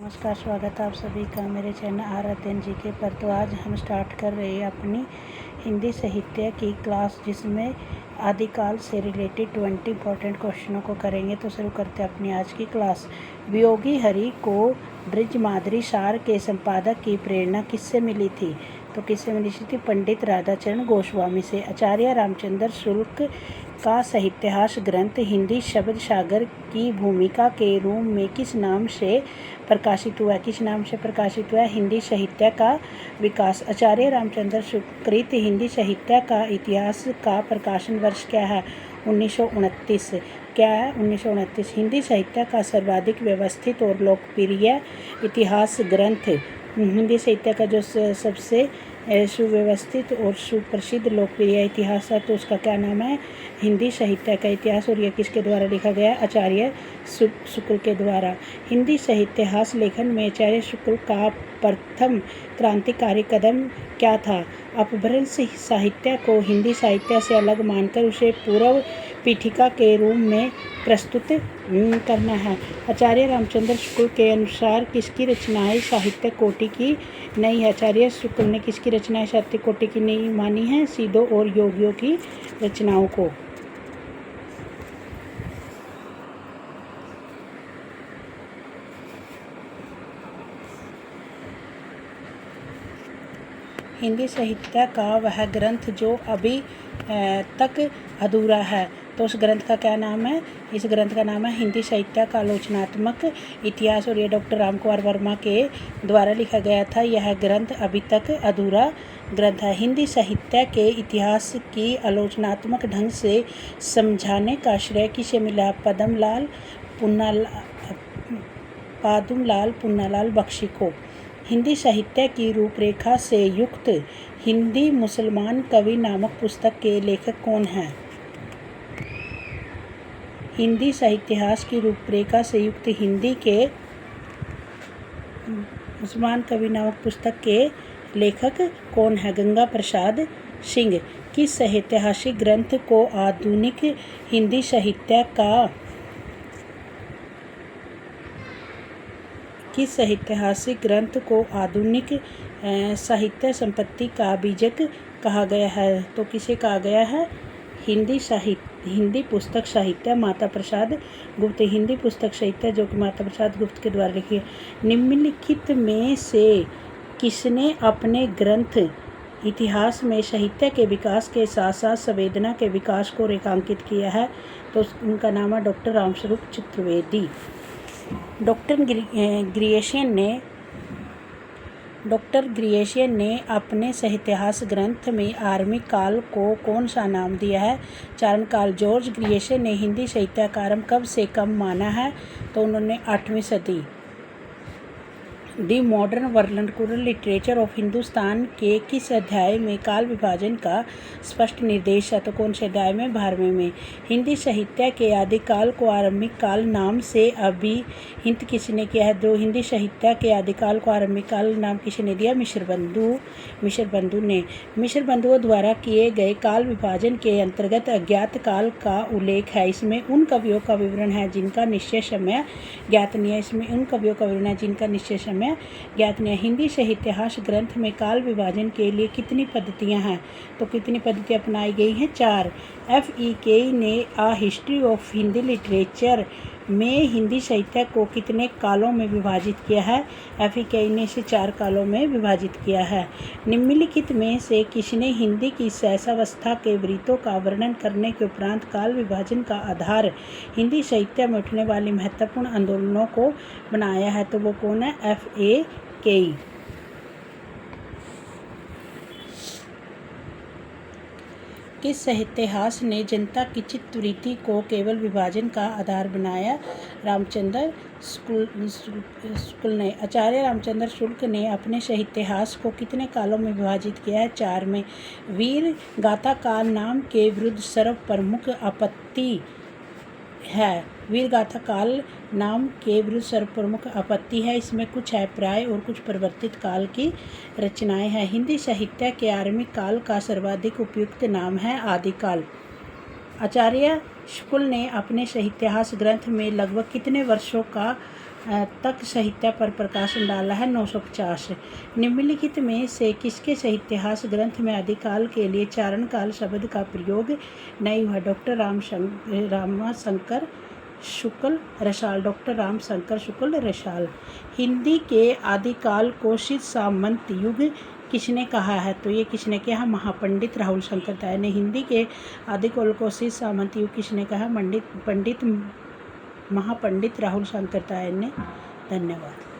नमस्कार, स्वागत है आप सभी का मेरे चैनल आराध्यन जीके पर। तो आज हम स्टार्ट कर रहे हैं अपनी हिंदी साहित्य की क्लास, जिसमें आदिकाल से रिलेटेड 20 इंपॉर्टेंट क्वेश्चनों को करेंगे। तो शुरू करते हैं अपनी आज की क्लास। वियोगी हरि को बृजमाद्री सार के संपादक की प्रेरणा किससे मिली थी? तो किससे मिली थी? पंडित राधाचरण गोस्वामी से। आचार्य रामचंद्र शुक्ल का साहित्यास ग्रंथ हिंदी शब्द सागर की भूमिका के रूप में किस नाम से प्रकाशित हुआ? किस नाम से प्रकाशित हुआ? हिंदी साहित्य का विकास। आचार्य रामचंद्र शुक्ल कृत हिंदी साहित्य का इतिहास का प्रकाशन वर्ष क्या है? 1929। क्या है? 1929। हिंदी साहित्य का सर्वाधिक व्यवस्थित और लोकप्रिय इतिहास ग्रंथ। हिंदी साहित्य का जो सबसे सुव्यवस्थित और सुप्रसिद्ध लोकप्रिय इतिहास है, तो उसका क्या नाम है? हिंदी साहित्य का इतिहास। और यह किसके द्वारा लिखा गया? आचार्य शुक्ल के द्वारा। हिंदी साहित्यास लेखन में आचार्य शुक्ल का प्रथम क्रांतिकारी कदम क्या था? अपभ्रंश साहित्य को हिंदी साहित्य से अलग मानकर उसे पूर्व पीठिका के रूप में प्रस्तुत करना है। आचार्य रामचंद्र शुक्ल के अनुसार किसकी रचनाएं साहित्य कोटि की नहीं है? आचार्य शुक्ल ने किसकी रचनाएं साहित्य कोटि की नहीं मानी है? सिद्धों और योगियों की रचनाओं को। हिंदी साहित्य का वह ग्रंथ जो अभी तक अधूरा है, तो उस ग्रंथ का क्या नाम है? इस ग्रंथ का नाम है हिंदी साहित्य का आलोचनात्मक इतिहास। और ये डॉक्टर रामकुमार वर्मा के द्वारा लिखा गया था। यह ग्रंथ अभी तक अधूरा ग्रंथ है। हिंदी साहित्य के इतिहास की आलोचनात्मक ढंग से समझाने का श्रेय किसे मिला? पादुमलाल पुन्नालाल बख्शी को। हिंदी साहित्य की रूपरेखा से युक्त हिंदी मुसलमान कवि नामक पुस्तक के लेखक कौन हैं? हिंदी साहित्यास की रूपरेखा से युक्त हिंदी के मुसलमान कवि नामक पुस्तक के लेखक कौन है? गंगा प्रसाद सिंह। किस साहित्यहासिक ग्रंथ को आधुनिक हिंदी साहित्य का किस साहित्यहासिक ग्रंथ को आधुनिक साहित्य संपत्ति का बीजक कहा गया है? तो किसे कहा गया है? हिंदी पुस्तक साहित्य माता प्रसाद गुप्त। हिंदी पुस्तक साहित्य जो कि माता प्रसाद गुप्त के द्वारा लिखी है। निम्नलिखित में से किसने अपने ग्रंथ इतिहास में साहित्य के विकास के साथ साथ संवेदना के विकास को रेखांकित किया है? तो उनका नाम है डॉक्टर रामस्वरूप चतुर्वेदी। डॉक्टर ग्रियेशियन ने अपने साहित्यास ग्रंथ में आरंभिक काल को कौन सा नाम दिया है? चारण काल। जॉर्ज ग्रियेशियन ने हिंदी साहित्य का आरंभ कब से कब माना है? तो उन्होंने 8वीं सदी। दी modern vernacular literature of Hindustan के किस अध्याय में काल विभाजन का स्पष्ट निर्देश है? तो कौन से अध्याय में? 12वें में। हिंदी साहित्य के आदिकाल को आरंभिक काल नाम से अभिहित किसने किया है? जो हिंदी साहित्य के आदिकाल को आरंभिक काल नाम किसने दिया? मिश्र बंधु ने। मिश्र बंधुओं द्वारा किए गए काल विभाजन के अंतर्गत अज्ञात काल का उल्लेख है। इसमें उन कवियों का विवरण है जिनका निश्चय समय ज्ञात नहीं है। हिंदी साहित्यास ग्रंथ में काल विभाजन के लिए कितनी पद्धतियां हैं? तो कितनी पद्धतियां अपनाई गई हैं? 4। FEK ने आ हिस्ट्री ऑफ हिंदी लिटरेचर में हिंदी साहित्य को कितने कालों में विभाजित किया है? FEK ने इसे 4 कालों में विभाजित किया है। निम्नलिखित में से किसने हिंदी की सहसावस्था के वृत्तों का वर्णन करने के उपरांत काल विभाजन का आधार हिंदी साहित्य में उठने वाले महत्वपूर्ण आंदोलनों को बनाया है? तो वो कौन है? FEK। किस साहित्यहास ने जनता की चित्तवृत्ति को केवल विभाजन का आधार बनाया? रामचंद्र शुक्ल ने। आचार्य रामचंद्र शुक्ल ने अपने साहित्यहास को कितने कालों में विभाजित किया है? 4 में। वीर गाथा काल नाम के विरुद्ध सर्वप्रमुख आपत्ति है। वीर गाथा काल नाम के विरुद्ध सर्वप्रमुख आपत्ति है। इसमें कुछ अभिप्राय और कुछ परिवर्तित काल की रचनाएं हैं। हिंदी साहित्य के आरंभिक काल का सर्वाधिक उपयुक्त नाम है आदिकाल। आचार्य शुक्ल ने अपने साहित्यास ग्रंथ में लगभग कितने वर्षों का तक साहित्य पर प्रकाश डाला है 950। निम्नलिखित में से किसके साहित्यास ग्रंथ में आदिकाल के लिए चारण काल शब्द का प्रयोग नहीं हुआ? डॉक्टर रामशंकर शुक्ल रसाल। डॉक्टर रामशंकर शुक्ल रसाल। हिंदी के आदिकाल को सिद्ध सामंत युग किसने कहा है? तो ये किसने कहा? महापंडित राहुल शंकर ताय ने। हिंदी के आदिकाल को सिद्ध सामंत युग किसने कहा? पंडित महापंडित राहुल शंकर ताय ने। धन्यवाद।